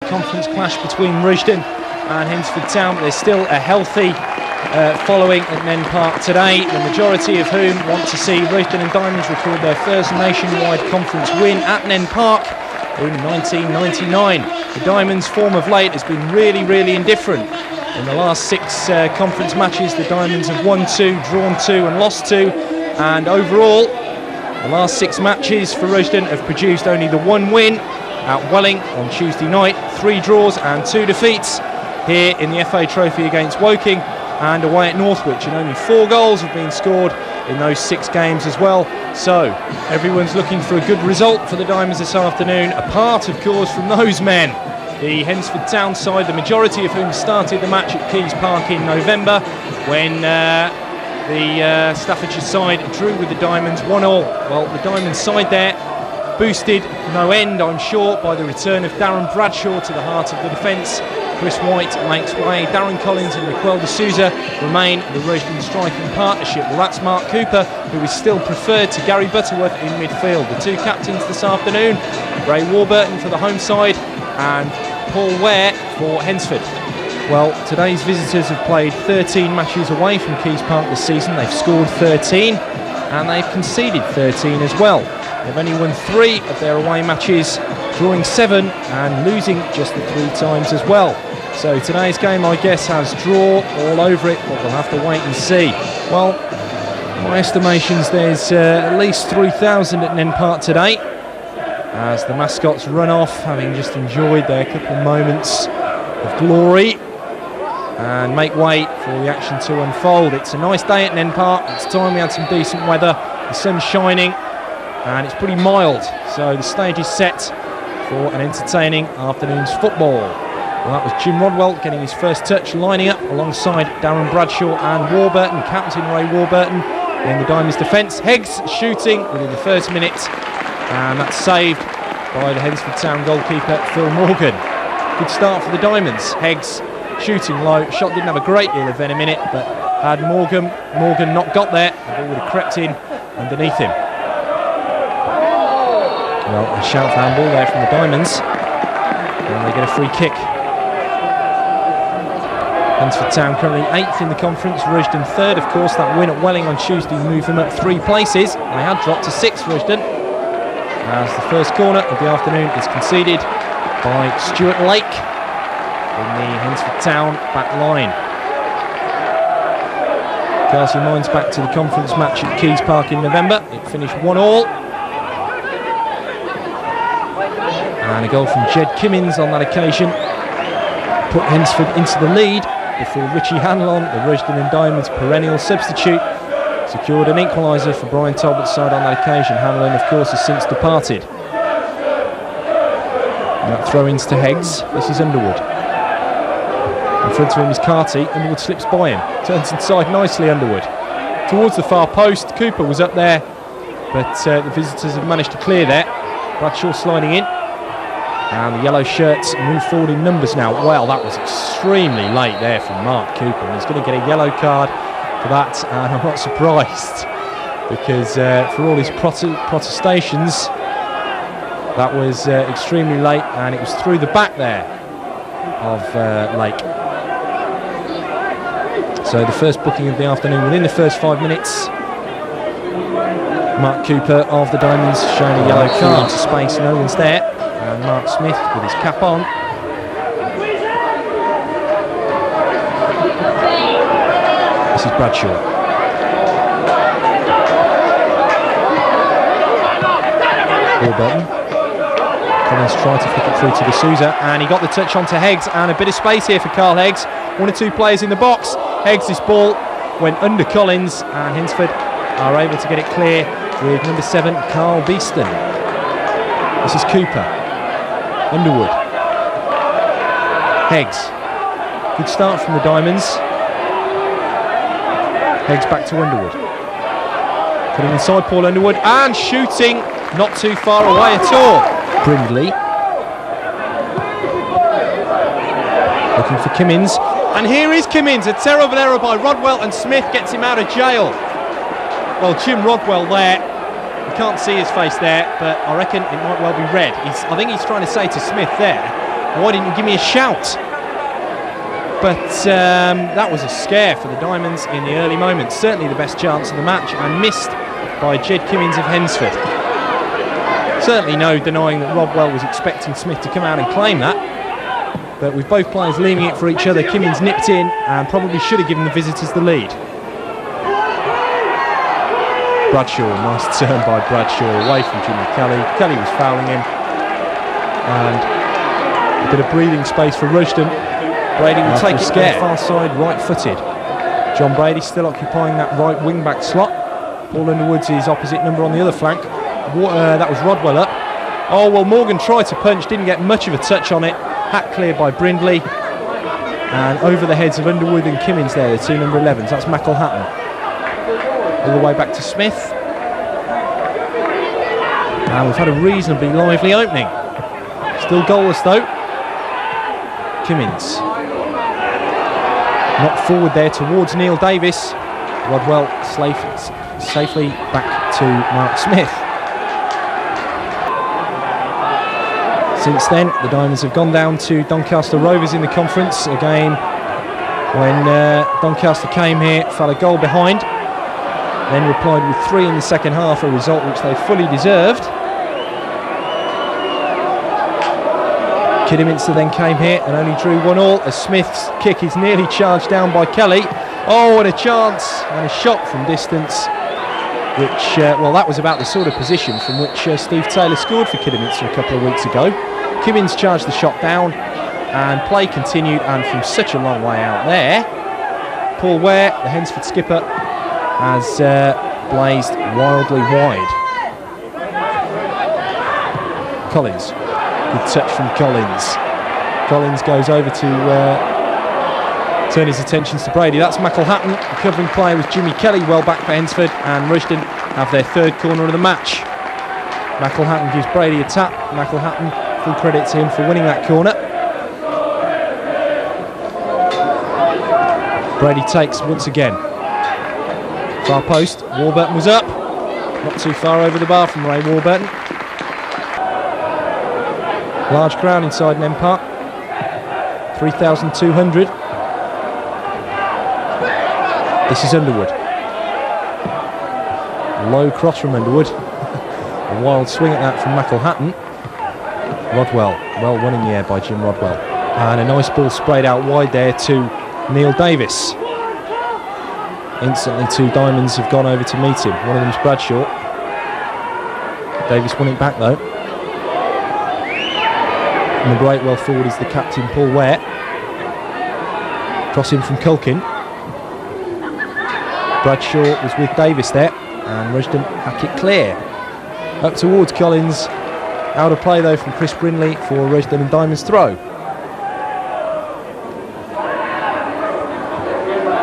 conference clash between Rushden and Hednesford Town, but there's still a healthy following at Nene Park today, the majority of whom want to see Rushden Diamonds record their first nationwide conference win at Nene Park in 1999. The Diamonds' form of late has been really indifferent. In the last 6 conference matches, the Diamonds have won 2, drawn 2 and lost 2, and overall the last 6 matches for Rushden have produced only the 1 win at Welling on Tuesday night, 3 draws and 2 defeats here in the FA Trophy against Woking and away at Northwich, and only 4 goals have been scored in those 6 games as well. So everyone's looking for a good result for the Diamonds this afternoon, apart of course from those men, the Hednesford Town side, the majority of whom started the match at Keys Park in November when the Staffordshire side drew with the Diamonds 1-1. Well, the Diamonds side there boosted no end, I'm sure, by the return of Darren Bradshaw to the heart of the defence. Chris White makes way, Darren Collins and Miquel de Souza remain the Rushden striking partnership. Well, that's Mark Cooper, who is still preferred to Gary Butterworth in midfield. The 2 captains this afternoon, Ray Warburton for the home side and Paul Ware for Hednesford. Well, today's visitors have played 13 matches away from Keys Park this season. They've scored 13 and they've conceded 13 as well. They've only won 3 of their away matches, drawing 7 and losing just the 3 times as well. So today's game, I guess, has draw all over it, but we'll have to wait and see. Well, my estimations, there's at least 3,000 at Nene Park today, as the mascots run off, having just enjoyed their couple of moments of glory, and make way for the action to unfold. It's a nice day at Nene Park. It's time we had some decent weather. The sun's shining and it's pretty mild, so the stage is set for an entertaining afternoon's football. Well, that was Jim Rodwell getting his first touch, lining up alongside Darren Bradshaw and Warburton, Captain Ray Warburton in the Diamonds defence. Heggs shooting within the first minute, and that's saved by the Hednesford Town goalkeeper Phil Morgan. Good start for the Diamonds. Heggs shooting low, shot didn't have a great deal of venom in it, but had Morgan not got there, the ball would have crept in underneath him. Well, a shout for handball there from the Diamonds, and they get a free kick. Hednesford Town currently 8th in the conference, Rushden 3rd. Of course, that win at Welling on Tuesday moved them up 3 places. They had dropped to 6th, Rushden, as the first corner of the afternoon is conceded by Stuart Lake in the Hednesford Town back line. Cast your minds back to the conference match at Keys Park in November. It finished 1-1. And a goal from Jed Kimmins on that occasion put Hednesford into the lead before Richie Hanlon, the Rushden and Diamonds perennial substitute, secured an equaliser for Brian Talbot's side on that occasion. Hanlon, of course, has since departed. That throw-ins to Heggs. This is Underwood. In front of him is Carty. Underwood slips by him. Turns inside nicely, Underwood. Towards the far post. Cooper was up there, but the visitors have managed to clear there. Bradshaw sliding in. And the yellow shirts move forward in numbers now. Well, that was extremely late there from Mark Cooper, and he's going to get a yellow card for that, and I'm not surprised, because for all his protestations, that was extremely late, and it was through the back there of Lake. So the first booking of the afternoon within the first 5 minutes. Mark Cooper of the Diamonds showing a yellow card to space, no one's there. And Mark Smith with his cap on. This is Bradshaw. Warburton. Collins tried to flick it through to De Souza, and he got the touch onto Heggs, and a bit of space here for Carl Heggs. 1 or 2 players in the box. Heggs' ball went under Collins, and Hednesford are able to get it clear with number 7, Carl Beeston. This is Cooper. Underwood. Heggs. Good start from the Diamonds. Heggs back to Underwood. Putting inside Paul Underwood, and shooting not too far away at all. Brindley. Looking for Kimmins. And here is Kimmins. A terrible error by Rodwell, and Smith gets him out of jail. Well, Jim Rodwell there. You can't see his face there, but I reckon it might well be red. I think he's trying to say to Smith there, Why didn't you give me a shout? But that was a scare for the Diamonds in the early moments. Certainly the best chance of the match, and missed by Jed Kimmins of Hednesford. Certainly no denying that Rodwell was expecting Smith to come out and claim that. But with both players leaving it for each other, Kimmins nipped in and probably should have given the visitors the lead. Bradshaw, nice turn by Bradshaw away from Jimmy Kelly. Kelly was fouling him. And a bit of breathing space for Rushden. Brady will take it there, far side, right-footed. John Brady still occupying that right wing-back slot. Paul Underwood's his opposite number on the other flank. That was Rodwell up. Oh, well, Morgan tried to punch, didn't get much of a touch on it. Hat cleared by Brindley. And over the heads of Underwood and Kimmins there, the two number 11s. That's McElhatton. All the way back to Smith. And we've had a reasonably lively opening. Still goalless though. Kimmins. Knocked forward there towards Neil Davis. Rodwell safely back to Mark Smith. Since then, the Diamonds have gone down to Doncaster Rovers in the conference, a game when Doncaster came here, fell a goal behind, then replied with 3 in the second half, a result which they fully deserved. Kidderminster then came here and only drew 1-1 as Smith's kick is nearly charged down by Kelly. Oh, and a chance and a shot from distance, which, well, that was about the sort of position from which Steve Taylor scored for Kidderminster a couple of weeks ago. Kimmins charged the shot down and play continued, and from such a long way out there, Paul Ware, the Hednesford skipper, has blazed wildly wide. Collins, good touch from Collins. Collins goes over to turn his attentions to Brady. That's McElhatton. The covering player was Jimmy Kelly, well back for Hednesford, and Rushden have their third corner of the match. McElhatton gives Brady a tap. McElhatton, full credit to him for winning that corner. Brady takes once again. Far post, Warburton was up. Not too far over the bar from Ray Warburton. Large crowd inside Nene Park. 3,200. This is Underwood. Low cross from Underwood. A wild swing at that from McElhatton. Rodwell, well won in the air by Jim Rodwell. And a nice ball sprayed out wide there to Neil Davis. Instantly 2 Diamonds have gone over to meet him. One of them's Bradshaw. Davis won it back though. And the great well forward is the captain, Paul Ware. Crossing from Culkin. Bradshaw was with Davis there, and Rushden hack it clear. Up towards Collins. Out of play though from Chris Brindley for Rushden and Diamonds throw.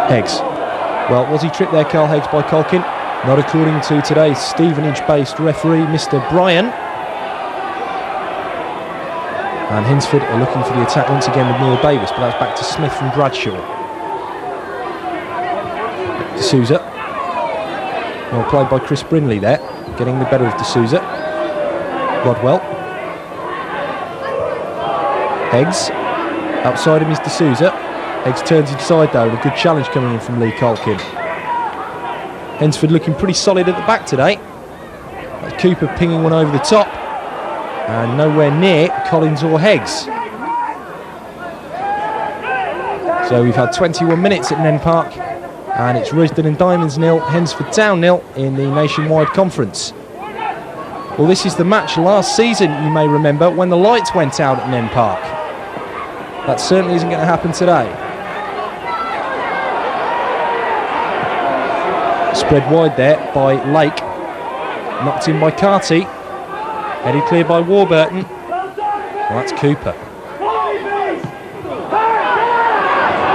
Heggs. Well, was he tripped there, Carl Heggs, by Culkin? Not according to today's Stevenage-based referee, Mr. Bryan. And Hednesford are looking for the attack once again with Neil Davis, but that's back to Smith from Bradshaw. D'Souza. Well played by Chris Brindley there, getting the better of D'Souza. Rodwell. Heggs. Outside him is D'Souza. Heggs turns inside though, and a good challenge coming in from Lee Colkin. Hednesford looking pretty solid at the back today. That's Cooper pinging one over the top. And nowhere near Collins or Heggs. So we've had 21 minutes at Nene Park, and it's Rushden and Diamonds 0, Hednesford Town 0 in the Nationwide Conference. Well, this is the match last season, you may remember, when the lights went out at Nene Park. That certainly isn't going to happen today. Spread wide there by Lake. Knocked in by Carty. Headed clear by Warburton. Well, that's Cooper.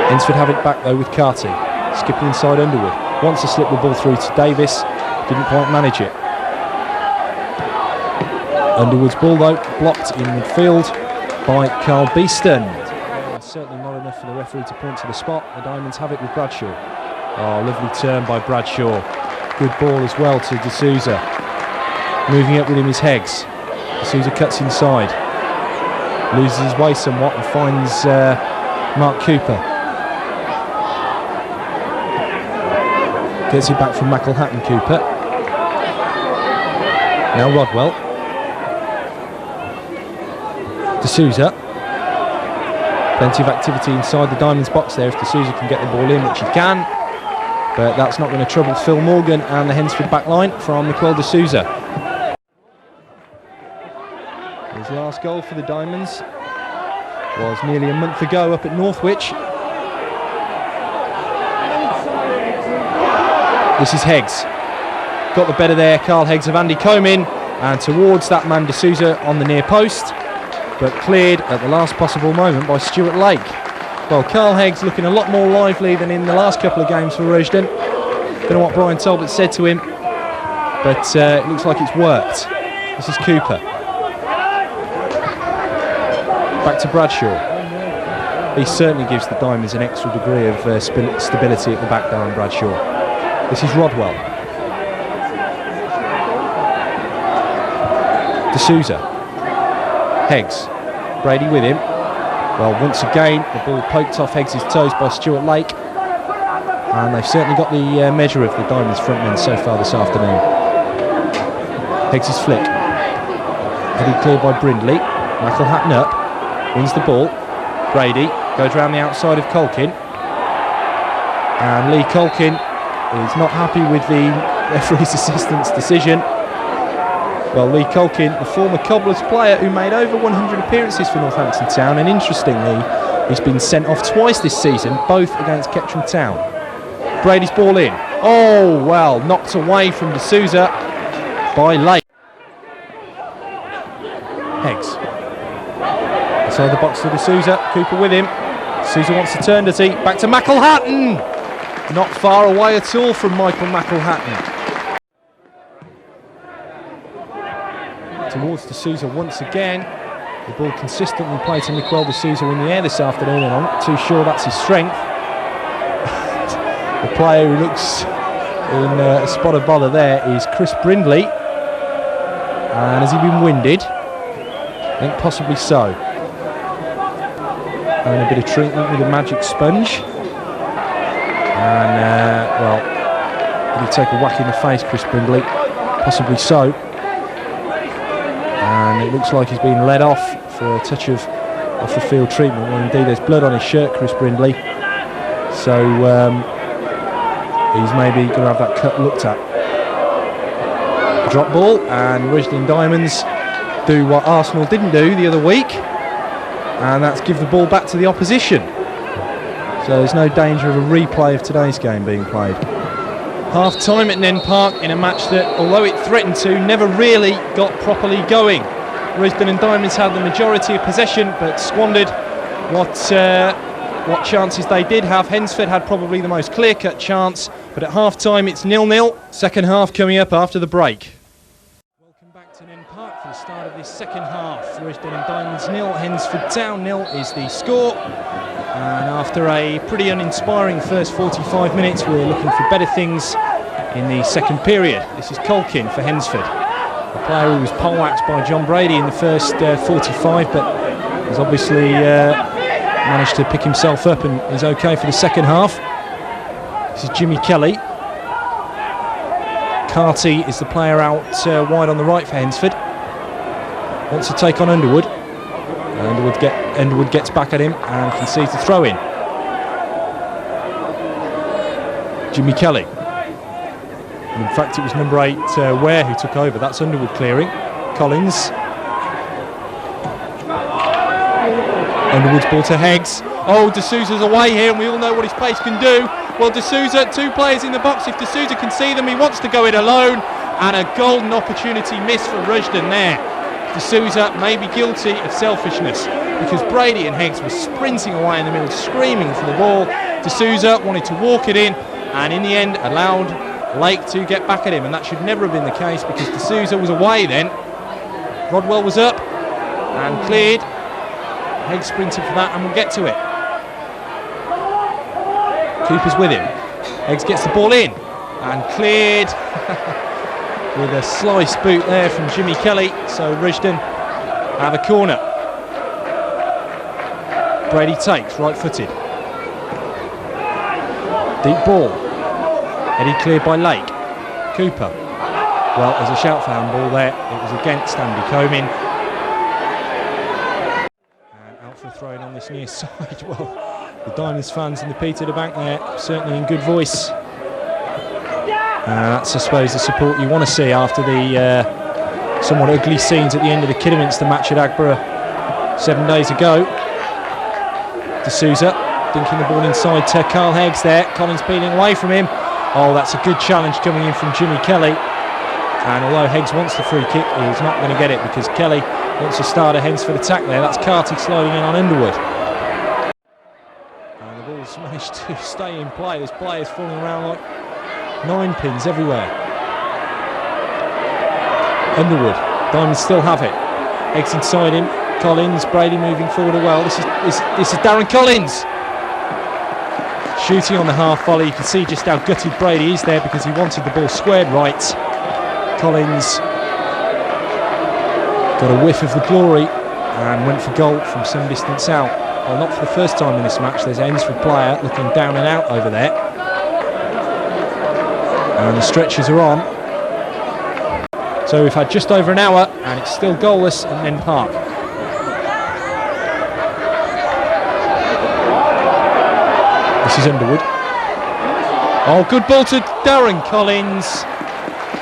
Hednesford have it back though with Carty. Skipping inside Underwood. Wants to slip the ball through to Davis. Didn't quite manage it. Underwood's ball though, blocked in midfield by Carl Beeston. Certainly not enough for the referee to point to the spot. The Diamonds have it with Bradshaw. Oh, lovely turn by Bradshaw. Good ball as well to D'Souza. Moving up with him is Heggs. D'Souza cuts inside. loses his way somewhat and finds Mark Cooper. Gets it back from McElhatton. Cooper. Now Rodwell. D'Souza. Plenty of activity inside the Diamonds box there if D'Souza can get the ball in, which he can. But that's not going to trouble Phil Morgan and the Hednesford back line from Miquel D'Souza. His last goal for the Diamonds was nearly a month ago up at Northwich. This is Heggs. Got the better there, Carl Heggs of Andy Comyn, and towards that man D'Souza on the near post, but cleared at the last possible moment by Stuart Lake. Well, Carl Heggs looking a lot more lively than in the last couple of games for Rushden. Don't know what Brian Talbot said to him, but it looks like it's worked. This is Cooper. Back to Bradshaw. He certainly gives the Diamonds an extra degree of stability at the back, Darren Bradshaw. This is Rodwell. D'Souza. Heggs. Brady with him. Well, once again, the ball poked off Heggs' toes by Stuart Lake. And they've certainly got the measure of the Diamonds frontmen so far this afternoon. Heggs' flick. Headed clear by Brindley. McElhatton up. Wins the ball. Brady goes round the outside of Colkin. And Lee Colkin is not happy with the referee's assistant's decision. Well, Lee Colkin, the former Cobblers player who made over 100 appearances for Northampton Town, and interestingly, he's been sent off twice this season, both against Kettering Town. Brady's ball in. Oh, well, knocked away from D'Souza by Lake. Heggs. Inside the box to D'Souza, Cooper with him. D'Souza wants to turn, does he? Back to McElhatton! Not far away at all from Michael McElhatton. Towards D'Souza once again. The ball consistently played to Miquel D'Souza in the air this afternoon, and I'm not too sure that's his strength. The player who looks in a spot of bother there is Chris Brindley. And has he been winded? I think possibly so. Having a bit of treatment with a magic sponge. And, well, did he take a whack in the face, Chris Brindley? Possibly so. And it looks like he's been led off for a touch of off-the-field treatment. Well, indeed, there's blood on his shirt, Chris Brindley. So he's maybe going to have that cut looked at. Drop ball, and Rushden Diamonds do what Arsenal didn't do the other week, and that's give the ball back to the opposition. So there's no danger of a replay of today's game being played. Half time at Nene Park in a match that, although it threatened to, never really got properly going. Rushden and Diamonds had the majority of possession but squandered what chances they did have. Hednesford had probably the most clear-cut chance, but at half time it's 0-0. Second half coming up after the break. Welcome back to Nene Park for the start of this second half. Rushden and Diamonds 0, Hednesford Town 0 is the score. And after a pretty uninspiring first 45 minutes, we're looking for better things in the second period. This is Colkin for Hednesford, a player who was poleaxed by John Brady in the first 45, but has obviously managed to pick himself up and is okay for the second half. This is Jimmy Kelly. Carty is the player out wide on the right for Hednesford. Wants to take on Underwood. Underwood gets back at him and concedes the throw in. Jimmy Kelly. And in fact, it was number 8 Ware who took over. That's Underwood clearing. Collins. Underwood's ball to Heggs. Oh, D'Souza's away here, and we all know what his pace can do. Well, D'Souza, 2 players in the box. If D'Souza can see them, he wants to go it alone. And a golden opportunity missed for Rushden there. D'Souza may be guilty of selfishness because Brady and Heggs were sprinting away in the middle, screaming for the ball. D'Souza wanted to walk it in, and in the end allowed Lake to get back at him, and that should never have been the case because D'Souza was away then. Rodwell was up and cleared. Heggs sprinted for that, and we'll get to it. Cooper's with him. Heggs gets the ball in and cleared. With a slice boot there from Jimmy Kelly, so Rushden have a corner. Brady takes, right-footed. Deep ball. Headed clear by Lake. Cooper. Well, there's a shout for handball there. It was against Andy Comyn. And out for a throw-in on this near side. Well, the Diamonds fans in the Peter the Bank there, certainly in good voice. That's, I suppose, the support you want to see after the somewhat ugly scenes at the end of the Kidderminster match at Agborough 7 days ago. D'Souza dinking the ball inside to Carl Heggs there. Collins peeling away from him. Oh, that's a good challenge coming in from Jimmy Kelly. And although Heggs wants the free kick, he's not going to get it because Kelly wants to start a Hednesford attack there. That's Carty sliding in on Underwood. And the ball's managed to stay in play. There's players falling around like 9 pins everywhere. Underwood, Diamonds still have it. Heggs inside him. Collins, Brady moving forward well. This is Darren Collins. Shooting on the half volley. You can see just how gutted Brady is there because he wanted the ball squared right. Collins got a whiff of the glory and went for goal from some distance out. Well, not for the first time in this match. There's an Hednesford player looking down and out over there. And the stretchers are on. So we've had just over an hour and it's still goalless at Nene Park. This is Underwood. Oh, good ball to Darren Collins.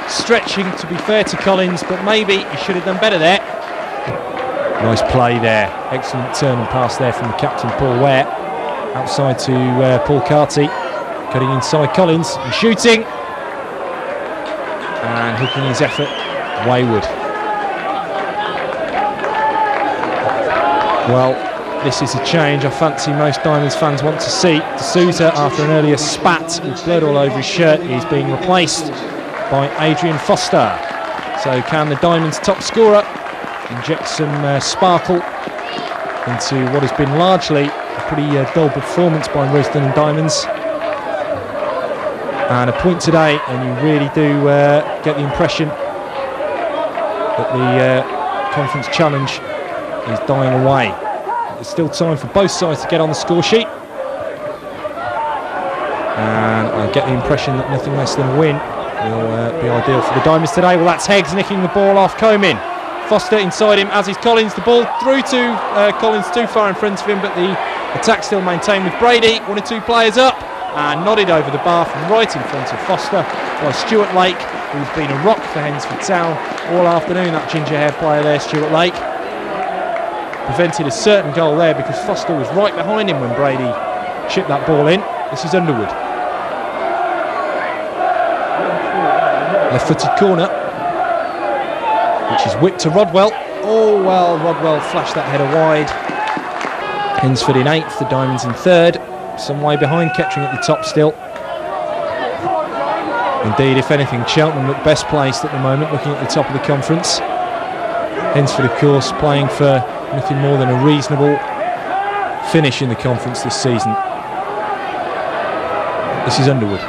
Stretching, to be fair to Collins, but maybe he should have done better there. Nice play there. Excellent turn and pass there from the captain, Paul Ware. Outside to Paul Carty. Cutting inside Collins and shooting. And hooking his effort wayward. Well, this is a change I fancy most Diamonds fans want to see. D'Souza, after an earlier spat with blood all over his shirt, is being replaced by Adrian Foster. So can the Diamonds' top scorer inject some sparkle into what has been largely a pretty dull performance by Rushden Diamonds? And a point today, and you really do get the impression that the conference challenge is dying away. There's still time for both sides to get on the score sheet, and I get the impression that nothing less than a win will be ideal for the Diamonds today. Well, that's Heggs nicking the ball off Comyn. Foster inside him, as is Collins. The ball through to Collins, too far in front of him, but the attack still maintained with Brady. 1 or 2 players up and nodded over the bar from right in front of Foster. Well, Stuart Lake, who's been a rock for Hednesford Town all afternoon, that ginger-haired player there, Stuart Lake, prevented a certain goal there because Foster was right behind him when Brady chipped that ball in. This is Underwood. Left-footed corner, which is whipped to Rodwell. Oh, well, Rodwell flashed that header wide. Hednesford in 8th, the Diamonds in 3rd. Some way behind, Kettering at the top still. Indeed, if anything, Cheltenham look best placed at the moment, looking at the top of the conference. Hednesford, of course, playing for nothing more than a reasonable finish in the conference this season. This is Underwood.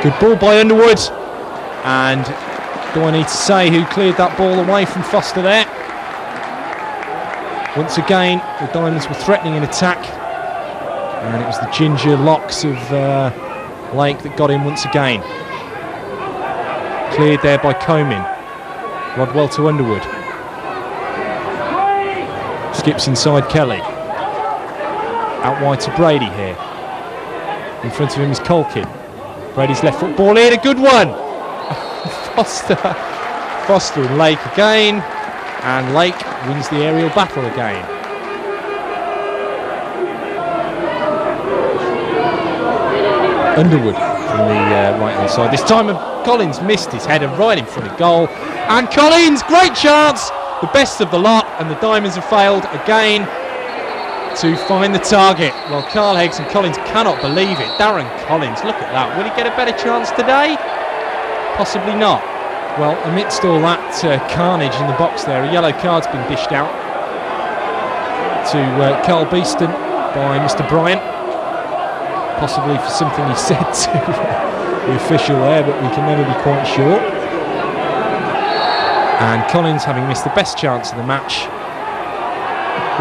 Good ball by Underwood. And do I need to say who cleared that ball away from Foster there? Once again, the Diamonds were threatening an attack, and it was the ginger locks of Lake that got in once again. Cleared there by Comyn. Rodwell to Underwood. Skips inside Kelly. Out wide to Brady here. In front of him is Colkin. Brady's left foot ball in, a good one! Foster and Lake again, and Lake wins the aerial battle again. Underwood from the right hand side. This time Collins missed his header right in front of goal, and Collins, great chance, the best of the lot, and the Diamonds have failed again to find the target. Well, Carl Heggs and Collins cannot believe it. Darren Collins, look at that. Will he get a better chance today? Possibly not. Well, amidst all that carnage in the box there, a yellow card's been dished out to Carl Beeston by Mr. Bryant, possibly for something he said to the official there, but we can never be quite sure. And Collins, having missed the best chance of the match,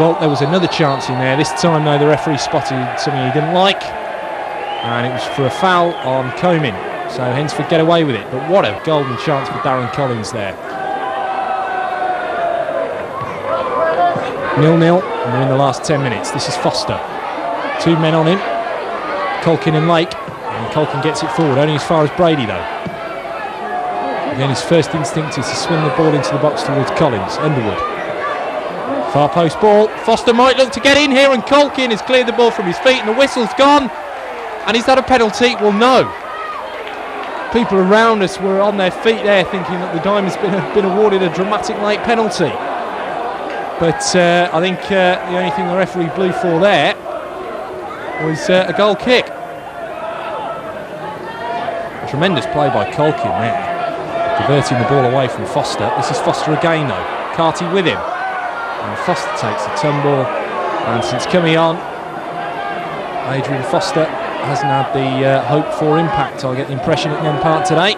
Well, there was another chance in there. This time, though, the referee spotted something he didn't like, and it was for a foul on Comyn. So Hednesford get away with it. But what a golden chance for Darren Collins there. 0-0, and we're in the last 10 minutes. This is Foster. 2 men on him, Colkin and Lake, and Colkin gets it forward, only as far as Brady, though. Again, his first instinct is to swing the ball into the box towards Collins. Underwood. Far post ball. Foster might look to get in here, and Colkin has cleared the ball from his feet, and the whistle's gone. And is that a penalty? Well, no. People around us were on their feet there thinking that the Diamonds been awarded a dramatic late penalty. But I think the only thing the referee blew for there was a goal kick. A tremendous play by Colkin there, diverting the ball away from Foster. This is Foster again, though. Carty with him. And Foster takes the tumble. And since coming on, Adrian Foster hasn't had the hope for impact, I get the impression, at Nene Park today.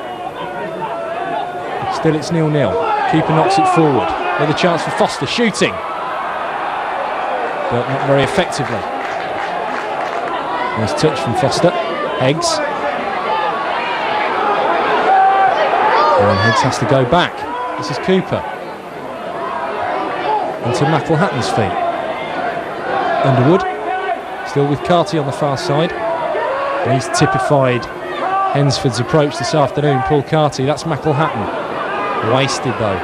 Still it's 0-0. Keeper knocks it forward. Another chance for Foster, shooting, but not very effectively. Nice touch from Foster. Heggs. And Heggs has to go back. This is Cooper. Into McElhatton's feet. Underwood. Still with Carty on the far side. And he's typified Hednesford's approach this afternoon, Paul Carty. That's McElhatton. Wasted though.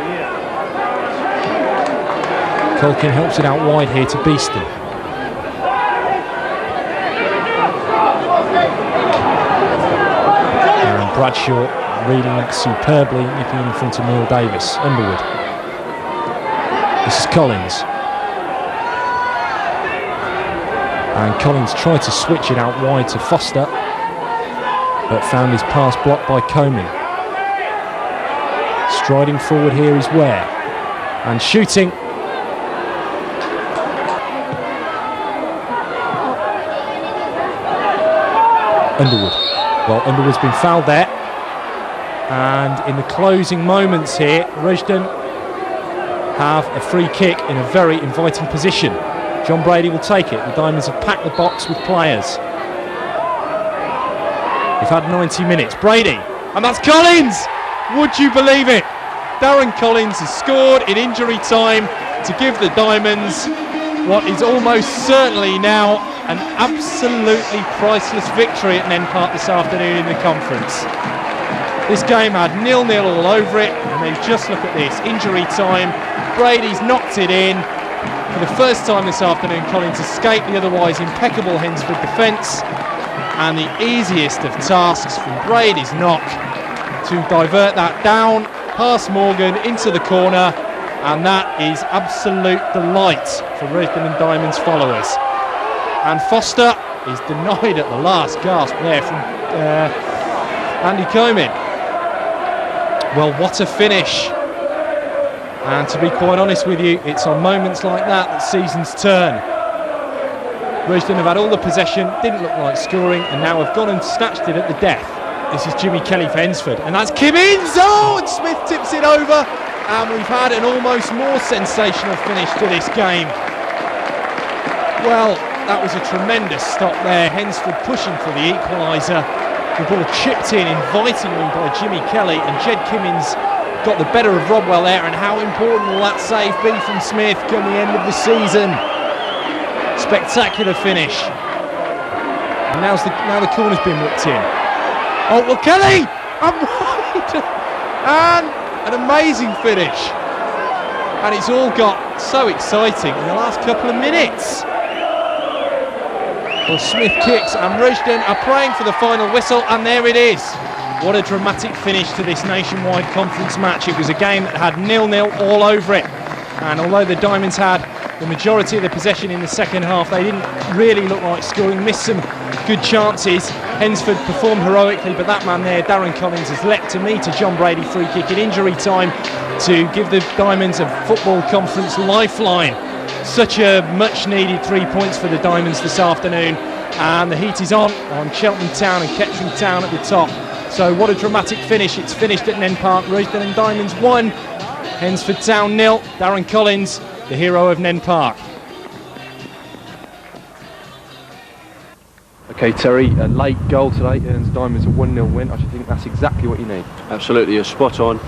Colkin helps it out wide here to Beeston. And Bradshaw reading that superbly, nipping in front of Neil Davis. Underwood. This is Collins. And Collins tried to switch it out wide to Foster, but found his pass blocked by Comyn. Striding forward here is Ware. And shooting. Underwood. Well, Underwood's been fouled there. And in the closing moments here, Rushden have a free kick in a very inviting position. John Brady will take it. The Diamonds have packed the box with players. We've had 90 minutes. Brady, and that's Collins! Would you believe it? Darren Collins has scored in injury time to give the Diamonds what is almost certainly now an absolutely priceless victory at Nene Park this afternoon in the conference. This game had 0-0 all over it, and then just look at this, injury time. Brady's knocked it in. For the first time this afternoon, Collins escaped the otherwise impeccable Hednesford defence, and the easiest of tasks from Brady's knock to divert that down past Morgan into the corner, and that is absolute delight for Rushden and Diamonds followers. And Foster is denied at the last gasp there from Andy Comyn. Well, what a finish. And to be quite honest with you, it's on moments like that seasons turn. Rushden have had all the possession, didn't look like scoring, and now have gone and snatched it at the death. This is Jimmy Kelly for Hednesford, and that's Kim Inns! Oh, and Smith tips it over, and we've had an almost more sensational finish to this game. Well, that was a tremendous stop there. Hednesford pushing for the equaliser. The ball chipped in invitingly by Jimmy Kelly, and Jed Kimmins got the better of Rodwell there. And how important will that save be from Smith come the end of the season? Spectacular finish. And now the corner's been whipped in. Oh, well, Kelly! I'm wide! And an amazing finish. And it's all got so exciting in the last couple of minutes. Well, Smith kicks, and Rushden are praying for the final whistle, and there it is. What a dramatic finish to this nationwide conference match. It was a game that had 0-0 all over it. And although the Diamonds had the majority of the possession in the second half, they didn't really look like scoring, missed some good chances. Hednesford performed heroically, but that man there, Darren Collins, has leapt to meet a John Brady free kick in injury time to give the Diamonds a football conference lifeline. Such a much needed 3 points for the Diamonds this afternoon, and the heat is on Cheltenham Town and Kettering Town at the top. So what a dramatic finish. It's finished at Nene Park. Rushden and Diamonds 1, Hednesford Town 0. Darren Collins, the hero of Nene Park. Okay, Terry, a late goal today earns Diamonds a 1-0 win. I should think that's exactly what you need. Absolutely, you're spot on.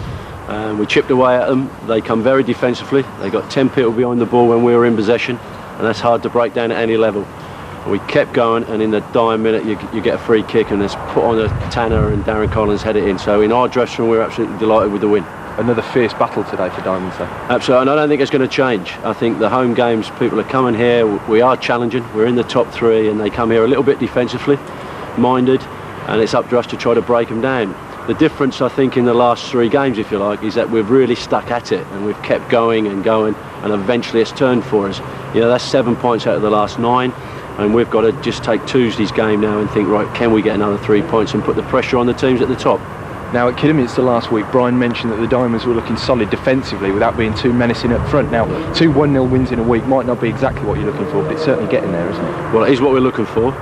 We chipped away at them. They come very defensively. They got 10 people behind the ball when we were in possession, and that's hard to break down at any level. We kept going, and in the dying minute you get a free kick, and it's put on a Tanner, and Darren Collins head it in. So in our dressing room we're absolutely delighted with the win. Another fierce battle today for Diamonds, though. Absolutely, and I don't think it's going to change. I think the home games, people are coming here, we are challenging, we're in the top 3, and they come here a little bit defensively minded, and it's up to us to try to break them down. The difference, I think, in the last 3 games, if you like, is that we've really stuck at it, and we've kept going, and eventually it's turned for us. You know, that's 7 points out of the last 9, and we've got to just take Tuesday's game now and think, right, can we get another 3 points and put the pressure on the teams at the top? Now at Kidderminster last week, Brian mentioned that the Diamonds were looking solid defensively without being too menacing up front. Now, 2 1-0 wins in a week might not be exactly what you're looking for, but it's certainly getting there, isn't it? Well, it is what we're looking for,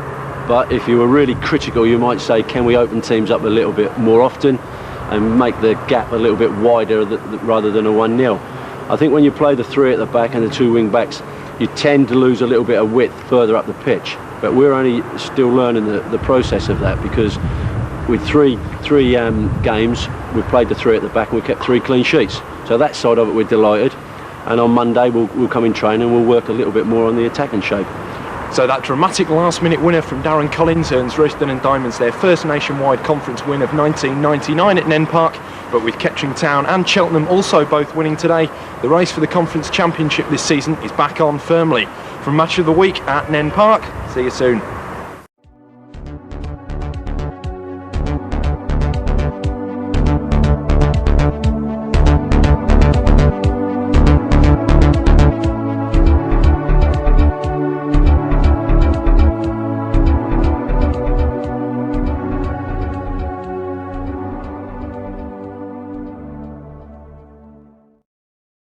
but if you were really critical, you might say, can we open teams up a little bit more often and make the gap a little bit wider rather than a 1-0? I think when you play the 3 at the back and the 2 wing backs, you tend to lose a little bit of width further up the pitch, but we're only still learning the process of that, because with three games we've played the 3 at the back and we kept 3 clean sheets, so that side of it we're delighted, and on Monday we'll come in training and we'll work a little bit more on the attacking shape. So that dramatic last-minute winner from Darren Collins earns Rushden and Diamonds their first nationwide conference win of 1999 at Nene Park. But with Kettering Town and Cheltenham also both winning today, the race for the conference championship this season is back on firmly. From Match of the Week at Nene Park, see you soon.